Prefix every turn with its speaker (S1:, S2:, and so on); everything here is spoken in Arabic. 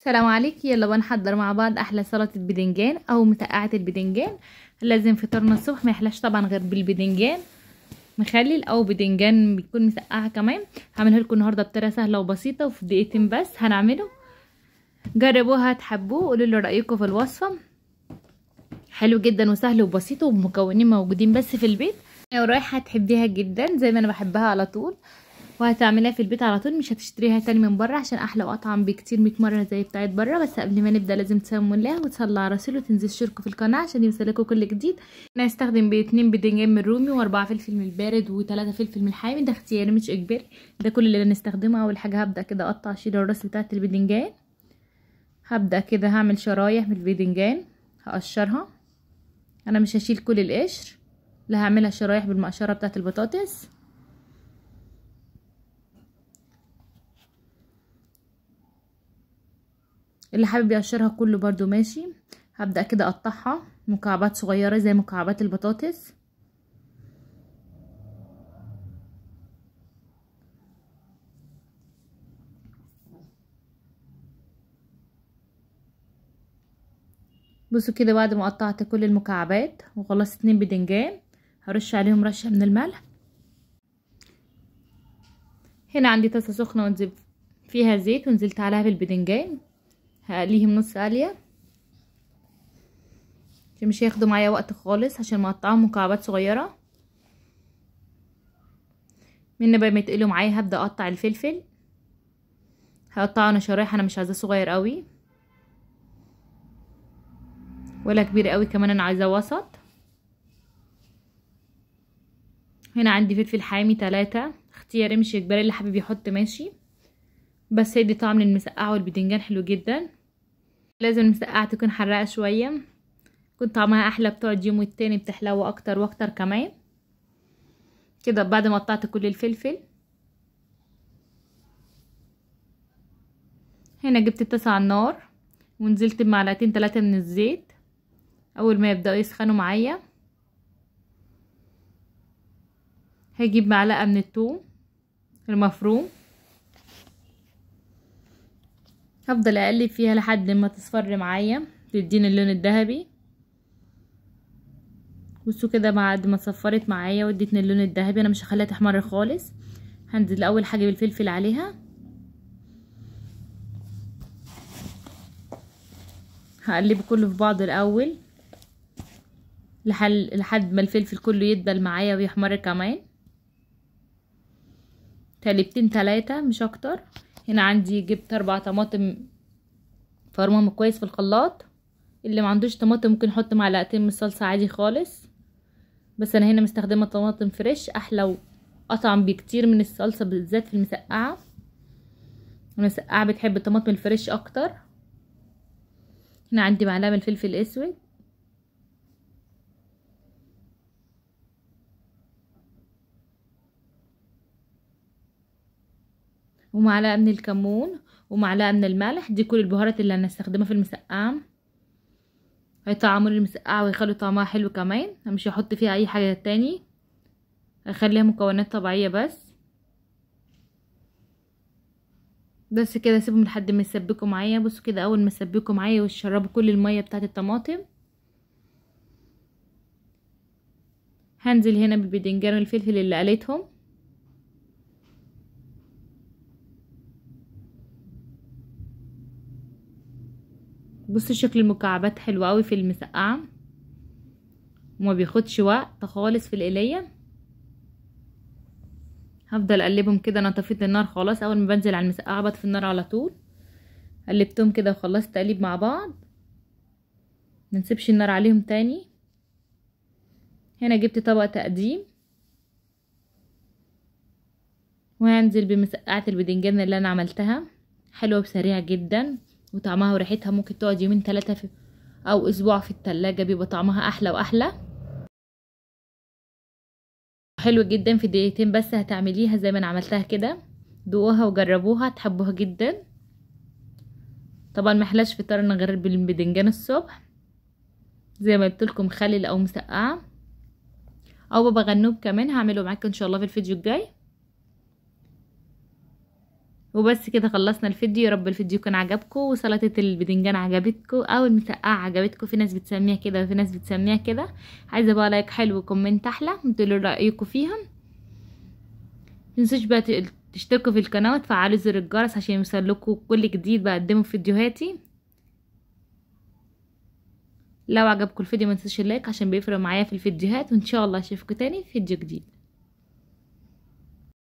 S1: السلام عليكم. يلا بقى نحضر مع بعض احلى سلطه بدنجان او مسقعه البدنجان. لازم فطارنا الصبح ما يحلاش طبعا غير بالبدنجان مخلل او بدنجان بيكون مسقعه كمان. هعملها لكم النهارده بطريقه سهله وبسيطه وفي دقيقتين بس هنعمله. جربوها هتحبوه، قولوا لي رايكم في الوصفه. حلو جدا وسهل وبسيط ومكونين موجودين بس في البيت. لو رايحه هتحبيها جدا زي ما انا بحبها على طول، وهتعمليها في البيت على طول، مش هتشتريها تاني من بره عشان احلى واطعم بكتير 100 مره زي بتاعت بره. بس قبل ما نبدا لازم تسموا الله وتصلوا على رسوله وتنزلوا تشتركوا في القناه عشان يوصلكوا كل جديد. انا هستخدم ب2 بدنجان من الرومي و4 فلفل من البارد و3 فلفل من الحامي، ده اختياري مش اجباري، ده كل اللي هنستخدمه. اول حاجه هبدا كده اقطع اشيل الراس بتاعت البدنجان. هبدا كده هعمل شرايح من البدنجان هقشرها. انا مش هشيل كل القشر، لا هعملها شرايح بالمقشره بتاعت البطاطس. اللي حابب يقشرها كله برضو ماشي. هبدأ كده اقطعها مكعبات صغيرة زي مكعبات البطاطس. بصوا كده بعد ما قطعت كل المكعبات وخلصت 2 بدنجان هرش عليهم رشة من الملح. هنا عندي طاسة سخنة ونزل فيها زيت ونزلت عليها بالبدنجان، هقليهم نص قلية عشان مش هياخدوا معايا وقت خالص عشان مقطعهم مكعبات صغيرة. من بقى ما يتقلوا معايا هبدأ اقطع الفلفل. هقطعه انا شرايح، انا مش عايزاه صغير قوي ولا كبير قوي كمان، انا عايزاه وسط. هنا عندي فلفل حامي 3 اختياري مش اجباري، اللي حابب يحط ماشي، بس هيدي طعم للمسقعه والبدنجان حلو جدا. لازم المسقعه تكون حراقه شويه، يكون طعمها احلى، بتقعد يوم والتاني بتحلو اكتر واكتر كمان. كده بعد ما قطعت كل الفلفل هنا جبت الطاسه على النار ونزلت بمعلقتين 3 من الزيت. اول ما يبداوا يسخنوا معايا هجيب معلقه من الثوم المفروم، هفضل اقلب فيها لحد ما تصفر معايا تديني اللون الذهبي. بصوا كده بعد ما صفرت معايا وادتني اللون الذهبي، انا مش هخليها تحمر خالص. هنزل اول حاجه بالفلفل عليها، هقلبه كله في بعضه الاول لحد ما الفلفل كله يدبل معايا ويحمر كمان. تقلبتين 3 مش اكتر. هنا عندي جبت 4 طماطم فرمهم كويس في الخلاط. اللي ما عندوش طماطم ممكن يحط معلقتين من الصلصه عادي خالص، بس انا هنا مستخدمه طماطم فريش احلى واطعم بكتير من الصلصه بالذات في المسقعه. المسقعه بتحب الطماطم الفريش اكتر. هنا عندي معلقه من الفلفل الاسود، ومعلقه من الكمون، ومعلقه من الملح. دي كل البهارات اللي انا هستخدمها في المسقعه، هيطعموا لي المسقعه ويخلوا طعمها حلو كمان. انا مش هحط فيها اي حاجه تاني، هخليها مكونات طبيعيه بس كده. اسيبهم لحد ما يسبكوا معايا. بصوا كده اول ما يسبكوا معايا ويشربوا كل الميه بتاعه الطماطم هنزل هنا بالبدنجان والفلفل اللي قليتهم. بصوا شكل المكعبات حلو قوي في المسقعه وما بياخدش وقت خالص في القليه. هفضل اقلبهم كده. انا طفيت النار خلاص، اول ما بنزل على المسقعه بطفي النار على طول. قلبتهم كده وخلصت تقليب مع بعض، منسيبش النار عليهم تاني. هنا جبت طبق تقديم وهنزل بمسقعه البدنجان اللي انا عملتها. حلوه وسريعه جدا وطعمها وريحتها ممكن تقعد يومين 3 او اسبوع في التلاجة، بيبقى طعمها احلى واحلى. حلو جدا في دقيقتين بس هتعمليها زي ما انا عملتها كده. دوقوها وجربوها تحبوها جدا. طبعا محلاش فطارنا غير بالبدنجان الصبح زي ما قلت لكم، مخلل او مسقعه او بابا غنوج كمان هعمله معاكم ان شاء الله في الفيديو الجاي. وبس كده خلصنا الفيديو. يا رب الفيديو كان عجبكم وسلطة البدنجان عجبتكم او المسقعة عجبتكم. في ناس بتسميها كده وفي ناس بتسميها كده. عايزة بقى لايك حلو وكومنت احلى تقولوا رأيكم فيهم. متنسوش بقى تشتركوا في القناة وتفعلوا زر الجرس عشان يوصلكوا كل جديد بقدمه في فيديوهاتي. لو عجبكم الفيديو متنسوش اللايك عشان بيفرق معايا في الفيديوهات، وان شاء الله اشوفكم تاني في فيديو جديد.